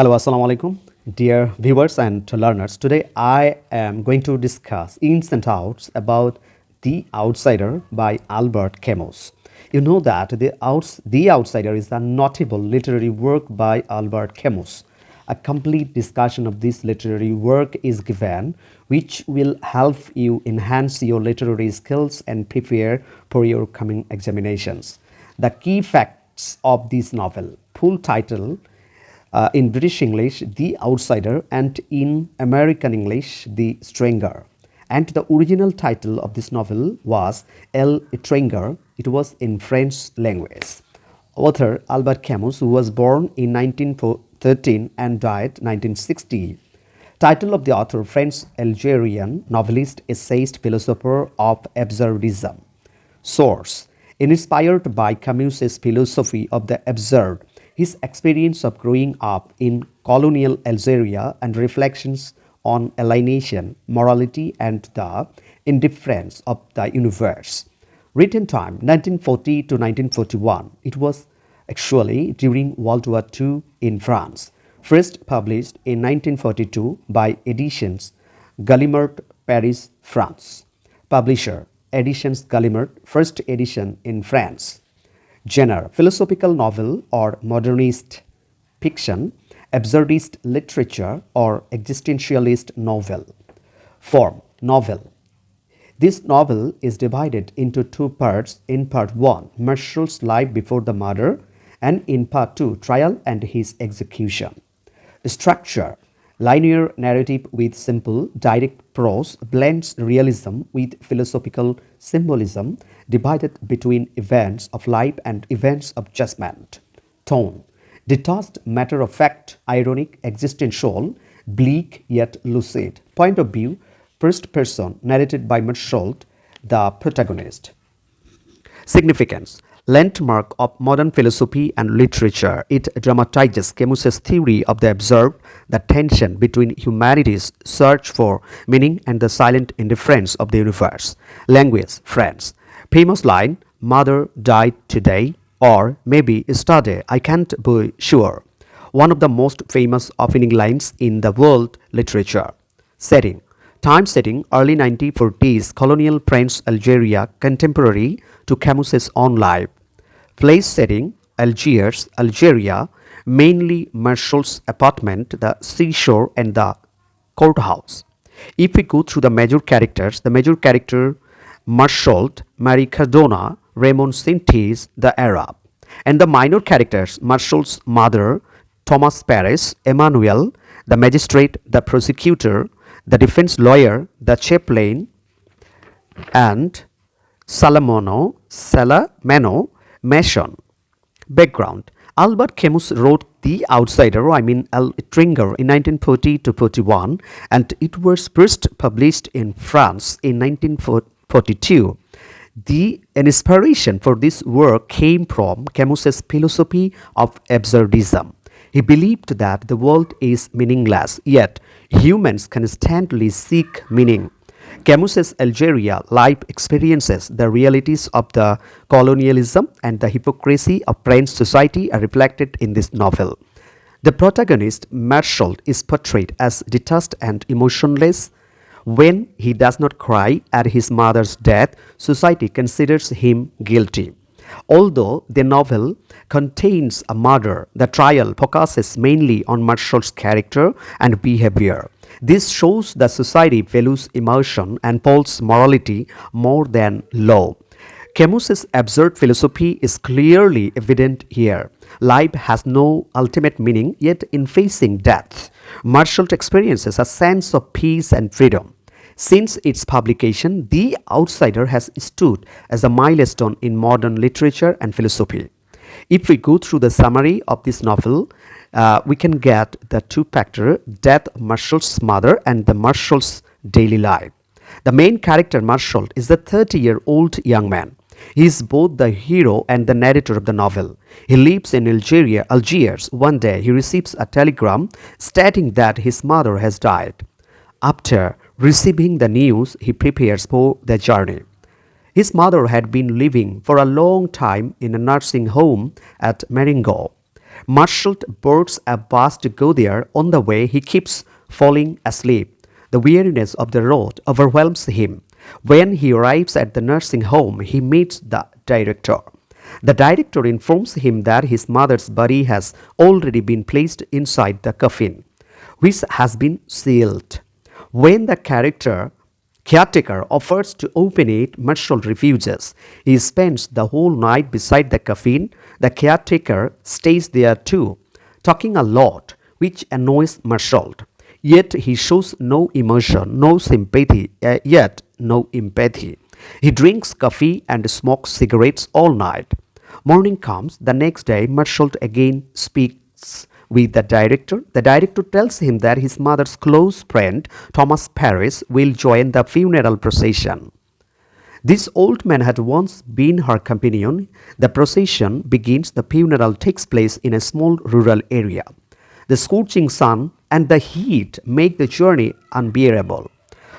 Hello, Assalamu alaikum, dear viewers and learners. Today I am going to discuss ins and outs about The Outsider by Albert Camus. You know that The Outsider is a notable literary work by Albert Camus. A complete discussion of this literary work is given, which will help you enhance your literary skills and prepare for your coming examinations. The key facts of this novel: full title in British English, The Outsider, and in American English, The Stranger. And the original title of this novel was El Stranger. It was in French language. Author Albert Camus, who was born in 1913 and died 1960. Title of the author: French Algerian novelist, essayist, philosopher of absurdism. Source: inspired by Camus's philosophy of the absurd, his experience of growing up in colonial Algeria, and reflections on alienation, morality, and the indifference of the universe. Written time 1940 to 1941. It was actually during World War II in France. First published in 1942 by Editions Gallimard, Paris, France. Publisher Editions Gallimard, first edition in France. Genre: philosophical novel or modernist fiction, absurdist literature or existentialist novel. Form: novel. This novel is divided into two parts. In part 1, Meursault's life before the murder, and in part 2, trial and his execution. Structure: linear narrative with simple, direct prose, blends realism with philosophical symbolism, divided between events of life and events of judgment. Tone: detached, matter of fact, ironic, existential, bleak yet lucid. Point of view: first person, narrated by Meursault, the protagonist. Significance: landmark of modern philosophy and literature. It dramatizes Camus's theory of the absurd, the tension between humanity's search for meaning and the silent indifference of the universe. Language: French. Famous line: "Mother died today," or maybe yesterday, I can't be sure. One of the most famous opening lines in the world literature. Setting: time setting early 1940s colonial French Algeria, contemporary to Camus's own life. Place setting: Algiers, Algeria, mainly Meursault's apartment, the seashore, and the courthouse. If we go through the major characters, the major character: Meursault, Marie Cardona, Raymond Sintes, the Arab. And the minor characters: Meursault's mother, Thomas Paris, Emmanuel, the magistrate, the prosecutor, the defense lawyer, the chaplain, and Salamano, Mason. Background: Albert Camus wrote The Outsider, El Stringer, in 1940 to 41, and it was first published in France in 1942. The inspiration for this work came from Camus's philosophy of absurdism. He believed that the world is meaningless, yet humans constantly seek meaning. Camus's Algeria life experiences, the realities of the colonialism and the hypocrisy of French society are reflected in this novel. The protagonist, Meursault, is portrayed as detached and emotionless. When he does not cry at his mother's death, society considers him guilty. Although the novel contains a murder, the trial focuses mainly on Meursault's character and behavior. This shows that society values emotion and upholds morality more than law. Camus's absurd philosophy is clearly evident here. Life has no ultimate meaning, yet in facing death, Meursault experiences a sense of peace and freedom. Since its publication, The Outsider has stood as a milestone in modern literature and philosophy. If we go through the summary of this novel, we can get the two-factor: death of Meursault's mother and the Meursault's daily life. The main character, Meursault, is a 30-year-old young man. He is both the hero and the narrator of the novel. He lives in Algiers. One day, he receives a telegram stating that his mother has died. After receiving the news, he prepares for the journey. His mother had been living for a long time in a nursing home at Marengo. Meursault boards a bus to go there. On the way, he keeps falling asleep. The weariness of the road overwhelms him. When he arrives at the nursing home, he meets the director. The director informs him that his mother's body has already been placed inside the coffin, which has been sealed. When the caretaker offers to open it, Meursault refuses. He spends the whole night beside the coffin. The caretaker stays there too, talking a lot, which annoys Meursault. Yet he shows no emotion, no sympathy, yet no empathy. He drinks coffee and smokes cigarettes all night. Morning comes. The next day, Meursault again speaks with the director. The director tells him that his mother's close friend, Thomas Paris, will join the funeral procession. This old man had once been her companion. The procession begins. The funeral takes place in a small rural area. The scorching sun and the heat make the journey unbearable.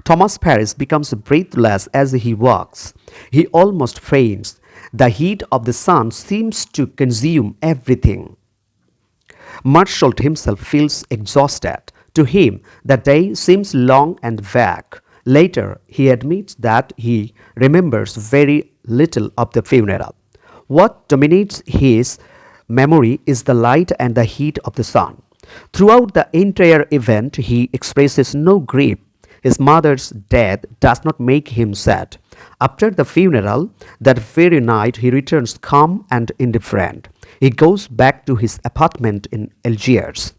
Thomas Paris becomes breathless as he walks. He almost faints. The heat of the sun seems to consume everything. Meursault himself feels exhausted. To him, the day seems long and vague. Later, he admits that he remembers very little of the funeral. What dominates his memory is the light and the heat of the sun. Throughout the entire event, he expresses no grief. His mother's death does not make him sad. After the funeral, that very night, he returns calm and indifferent. He goes back to his apartment in Algiers.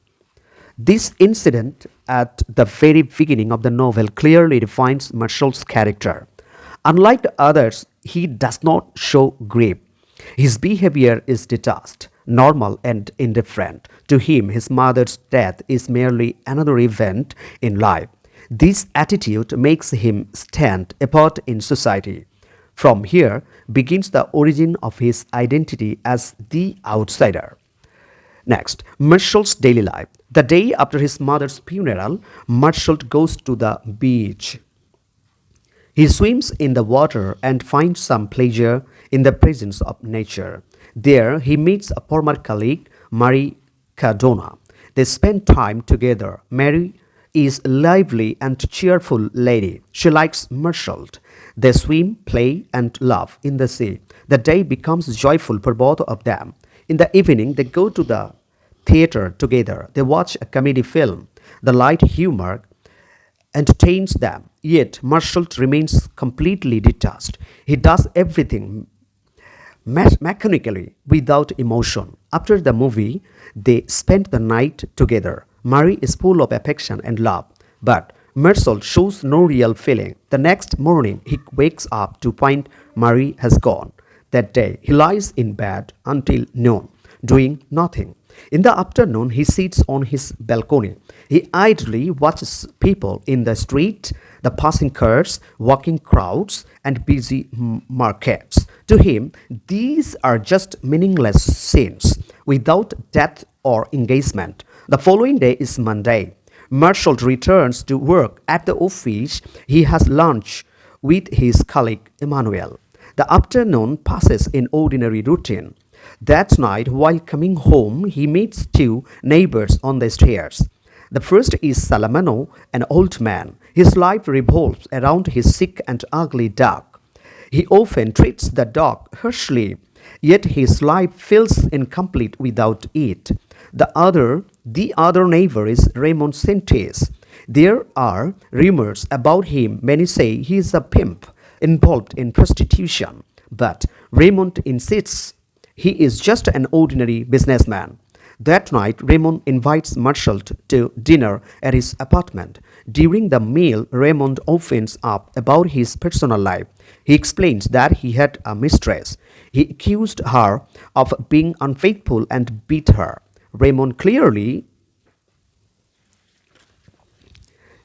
This incident at the very beginning of the novel clearly defines Meursault's character. Unlike the others, he does not show grief. His behavior is detached, normal, and indifferent. To him, his mother's death is merely another event in life. This attitude makes him stand apart in society. From here begins the origin of his identity as the outsider. Next, Meursault's daily life. The day after his mother's funeral, Meursault goes to the beach. He swims in the water and finds some pleasure in the presence of nature. There, he meets a former colleague, Marie Cardona. They spend time together. Marie is a lively and cheerful lady. She likes Meursault. They swim, play, and laugh in the sea. The day becomes joyful for both of them. In the evening, they go to the theater together. They watch a comedy film. The light humor entertains them. Yet, Meursault remains completely detached. He does everything mechanically without emotion. After the movie, they spend the night together. Marie is full of affection and love, but Meursault shows no real feeling. The next morning, he wakes up to find Marie has gone. That day, he lies in bed until noon, doing nothing. In the afternoon, he sits on his balcony. He idly watches people in the street, the passing cars, walking crowds, and busy markets. To him, these are just meaningless scenes without depth or engagement. The following day is Monday. Meursault returns to work at the office. He has lunch with his colleague Emmanuel. The afternoon passes in ordinary routine. That night, while coming home, he meets two neighbors on the stairs. The first is Salamano, an old man. His life revolves around his sick and ugly dog. He often treats the dog harshly, yet his life feels incomplete without it. The other neighbor is Raymond Sanchez. There are rumors about him. Many say he is a pimp involved in prostitution, but Raymond insists he is just an ordinary businessman. That night, Raymond invites Meursault to dinner at his apartment. During the meal, Raymond opens up about his personal life. He explains that he had a mistress. He accused her of being unfaithful and beat her. Raymond clearly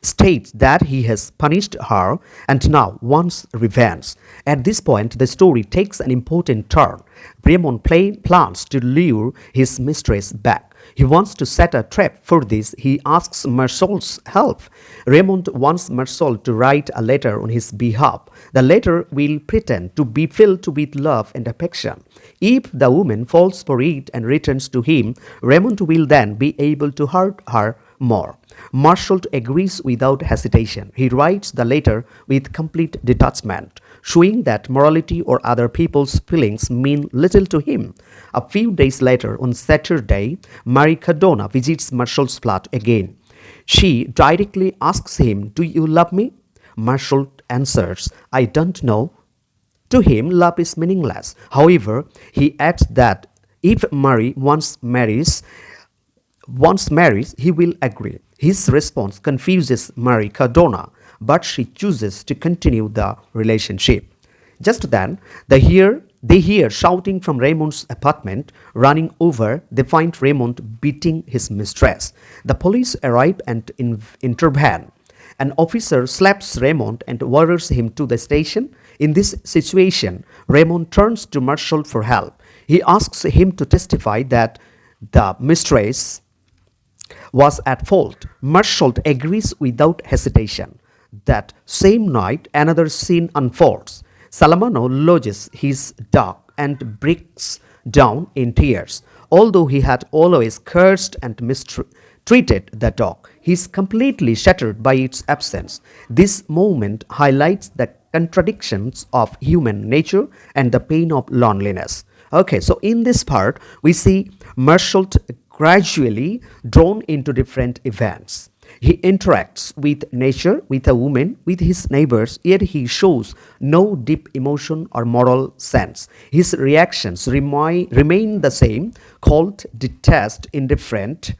states that he has punished her and now wants revenge. At this point, the story takes an important turn. Raymond plans to lure his mistress back. He wants to set a trap. For this, he asks Meursault's help. Raymond wants Meursault to write a letter on his behalf. The letter will pretend to be filled with love and affection. If the woman falls for it and returns to him, Raymond will then be able to hurt her more. Meursault agrees without hesitation. He writes the letter with complete detachment, showing that morality or other people's feelings mean little to him. A few days later, on Saturday, Marie Cardona visits Meursault's flat again. She directly asks him, "Do you love me?" Meursault answers, "I don't know." To him, love is meaningless. However, he adds that if Marie once marries, he will agree. His response confuses Marie Cardona, but she chooses to continue the relationship. Just then, they hear shouting from Raymond's apartment. Running over, they find Raymond beating his mistress. The police arrive and intervene. An officer slaps Raymond and orders him to the station. In this situation, Raymond turns to Meursault for help. He asks him to testify that the mistress was at fault. Meursault agrees without hesitation. That same night, another scene unfolds. Salamano lodges his dog and breaks down in tears. Although he had always cursed and mistreated the dog, he is completely shattered by its absence. This moment highlights the contradictions of human nature and the pain of loneliness. Okay, so in this part, we see Meursault gradually drawn into different events. He interacts with nature, with a woman, with his neighbors, yet he shows no deep emotion or moral sense. His reactions remain the same, cold, detached, indifferent,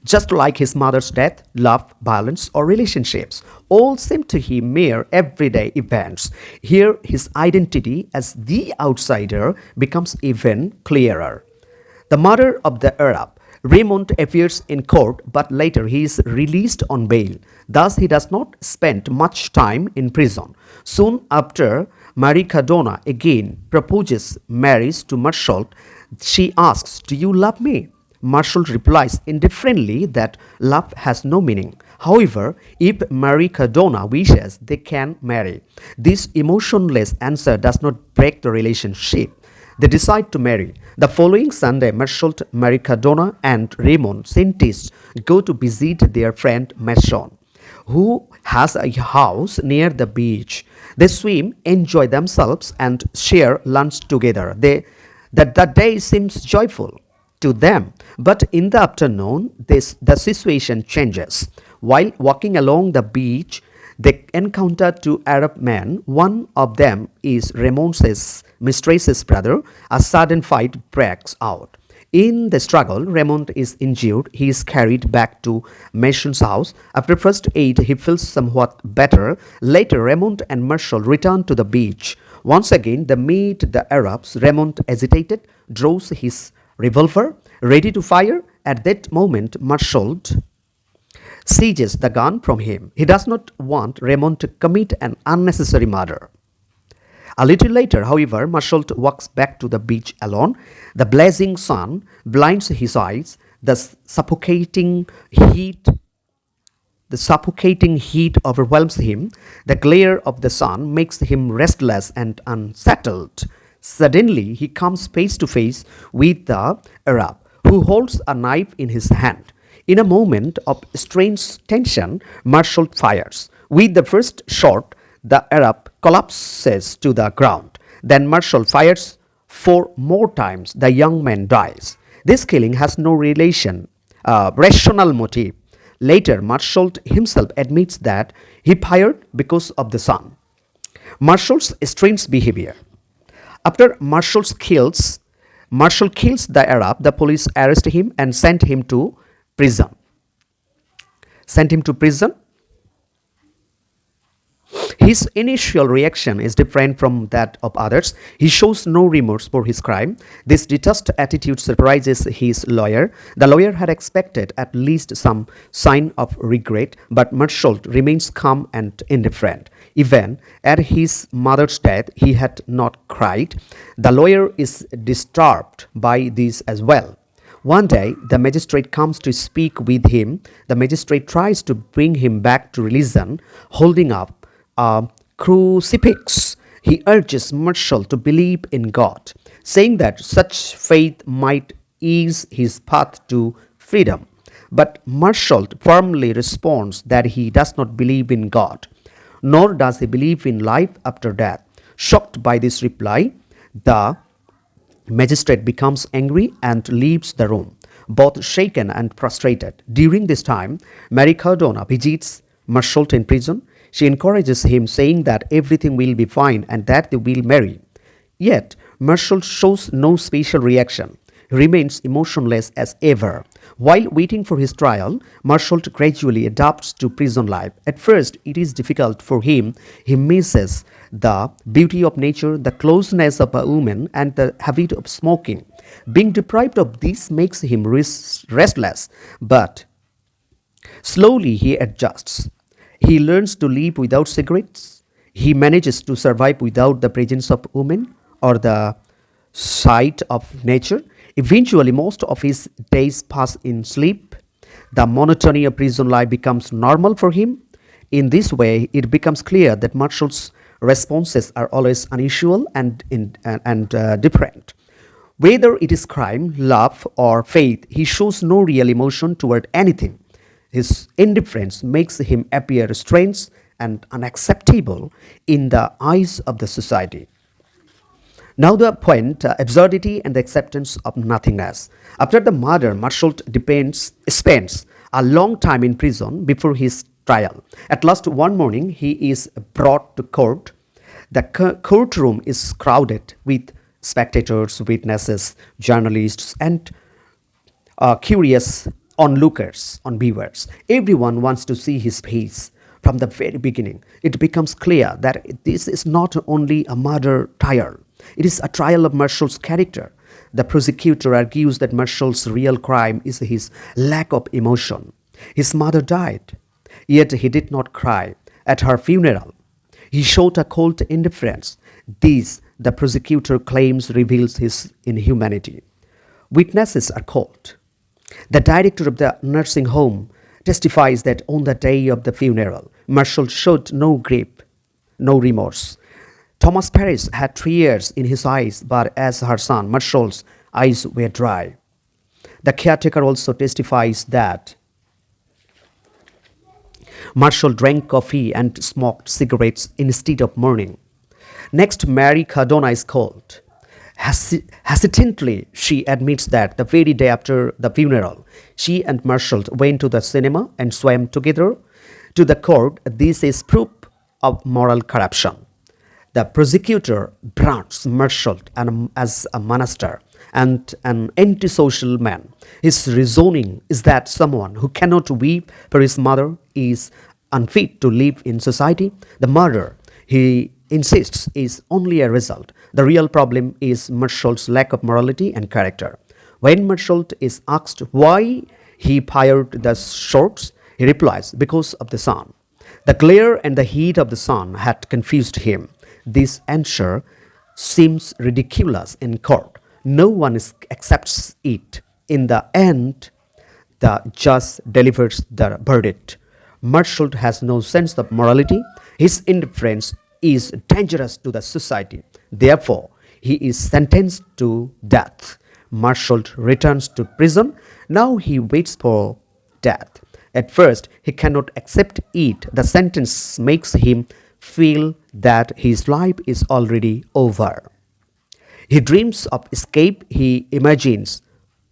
just like his mother's death, love, violence, or relationships. All seem to him mere everyday events. Here, his identity as the outsider becomes even clearer. The murder of the Arab. Raymond appears in court, but later he is released on bail. Thus, he does not spend much time in prison. Soon after, Marie Cardona again proposes marriage to Meursault. She asks, "Do you love me?" Meursault replies indifferently that love has no meaning. However, if Marie Cardona wishes, they can marry. This emotionless answer does not break the relationship. They decide to marry. The following Sunday, Meursault, Marie Cardona, and Raymond, scientists, go to visit their friend Meursault, who has a house near the beach. They swim, enjoy themselves, and share lunch together. The day seems joyful to them, but in the afternoon, the situation changes. While walking along the beach, they encounter two Arab men. One of them is Raymond's mistress's brother. A sudden fight breaks out. In the struggle, Raymond is injured. He is carried back to Meursault's house. After first aid, he feels somewhat better. Later, Raymond and Meursault return to the beach. Once again, they meet the Arabs. Raymond, agitated, draws his revolver, ready to fire. At that moment, Meursault seizes the gun from him. He does not want Raymond to commit an unnecessary murder. A little later, however, Meursault walks back to the beach alone. The blazing sun blinds his eyes. The suffocating heat overwhelms him. The glare of the sun makes him restless and unsettled. Suddenly, he comes face to face with the Arab, who holds a knife in his hand. In a moment of strange tension, Meursault fires. With the first shot, the Arab collapses to the ground. Then Meursault fires 4 more times. The young man dies. This killing has no rational motive. Later, Meursault himself admits that he fired because of the sun. Meursault's strange behavior. After Meursault kills the Arab, the police arrest him and send him to prison. His initial reaction is different from that of others. He shows no remorse for his crime. This detached attitude surprises his lawyer. The lawyer had expected at least some sign of regret, but Meursault remains calm and indifferent. Even at his mother's death, he had not cried. The lawyer is disturbed by this as well. One day, the magistrate comes to speak with him. The magistrate tries to bring him back to religion, holding up a crucifix. He urges Meursault to believe in God, saying that such faith might ease his path to freedom. But Meursault firmly responds that he does not believe in God, nor does he believe in life after death. Shocked by this reply, the magistrate becomes angry and leaves the room, both shaken and frustrated. During this time, Marie Cardona visits Meursault in prison. She encourages him, saying that everything will be fine and that they will marry. Yet, Meursault shows no special reaction. He remains emotionless as ever. While waiting for his trial, Meursault gradually adapts to prison life. At first, it is difficult for him. He misses the beauty of nature, the closeness of a woman, and the habit of smoking. Being deprived of this makes him restless, but slowly he adjusts. He learns to live without cigarettes. He manages to survive without the presence of women or the sight of nature. Eventually, most of his days pass in sleep. The monotony of prison life becomes normal for him. In this way, it becomes clear that Meursault's responses are always unusual and different. Whether it is crime, love, or faith, he shows no real emotion toward anything. His indifference makes him appear strange and unacceptable in the eyes of the society. Now the point, absurdity and the acceptance of nothingness. After the murder, Meursault spends a long time in prison before his trial. At last one morning, he is brought to court. The courtroom is crowded with spectators, witnesses, journalists, and curious onlookers, on viewers. Everyone wants to see his face. From the very beginning, it becomes clear that this is not only a murder trial, it is a trial of Meursault's character. The prosecutor argues that Meursault's real crime is his lack of emotion. His mother died, yet he did not cry at her funeral. He showed a cold indifference. This, the prosecutor claims, reveals his inhumanity. Witnesses are called. The director of the nursing home testifies that on the day of the funeral, Meursault showed no grief, no remorse. Thomas Paris had tears in his eyes, but as her son, Meursault's eyes were dry. The caretaker also testifies that Meursault drank coffee and smoked cigarettes instead of mourning. Next, Marie Cardona is called. Hesitantly, she admits that the very day after the funeral, she and Meursault went to the cinema and swam together. To the court, this is proof of moral corruption. The prosecutor brandis Meursault as a monster and an antisocial man. His reasoning is that someone who cannot weep for his mother is unfit to live in society. The murder, he insists, is only a result. The real problem is Meursault's lack of morality and character. When Meursault is asked why he fired the shots, he replies, because of the sun. The glare and the heat of the sun had confused him. This answer seems ridiculous in court. No one accepts it. In the end, the judge delivers the verdict. Meursault has no sense of morality. His indifference is dangerous to the society. Therefore, he is sentenced to death. Meursault returns to prison. Now he waits for death. At first, he cannot accept it. The sentence makes him feel that his life is already over. He dreams of escape. He imagines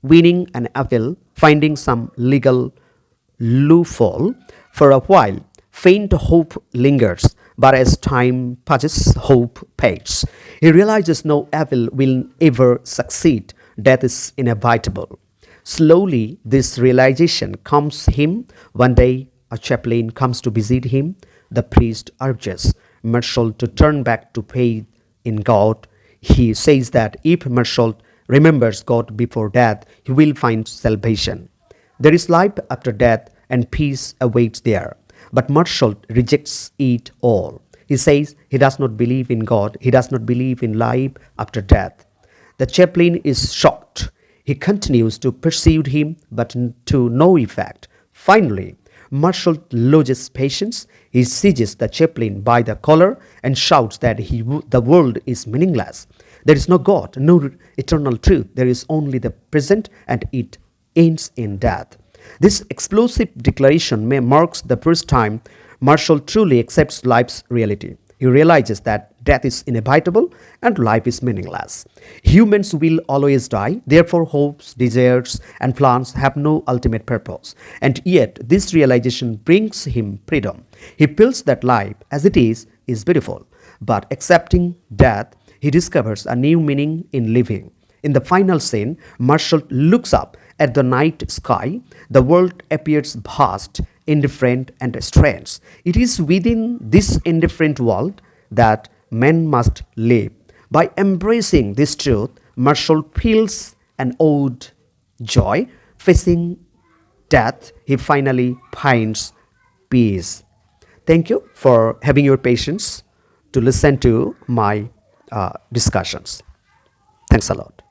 winning an appeal, finding some legal loophole. For a while, faint hope lingers, but as time passes, hope fades. He realizes no appeal will ever succeed. Death is inevitable. Slowly, this realization comes him. One day, a chaplain comes to visit him. The priest urges Meursault to turn back to faith in God. He says that if Meursault remembers God before death, he will find salvation. There is life after death and peace awaits there. But Meursault rejects it all. He says he does not believe in God. He does not believe in life after death. The chaplain is shocked. He continues to pursue him, but to no effect. Finally, Meursault loses patience. He seizes the chaplain by the collar and shouts that the world is meaningless. There is no God, no eternal truth. There is only the present, and it ends in death. This explosive declaration marks the first time Meursault truly accepts life's reality. He realizes that death is inevitable and life is meaningless. Humans will always die, therefore, hopes, desires, and plans have no ultimate purpose. And yet, this realization brings him freedom. He feels that life, as it is beautiful. But accepting death, he discovers a new meaning in living. In the final scene, Meursault looks up at the night sky. The world appears vast, indifferent, and strange. It is within this indifferent world that men must live. By embracing this truth, Meursault feels an old joy. Facing death, he finally finds peace. Thank you for having your patience to listen to my discussions. Thanks a lot.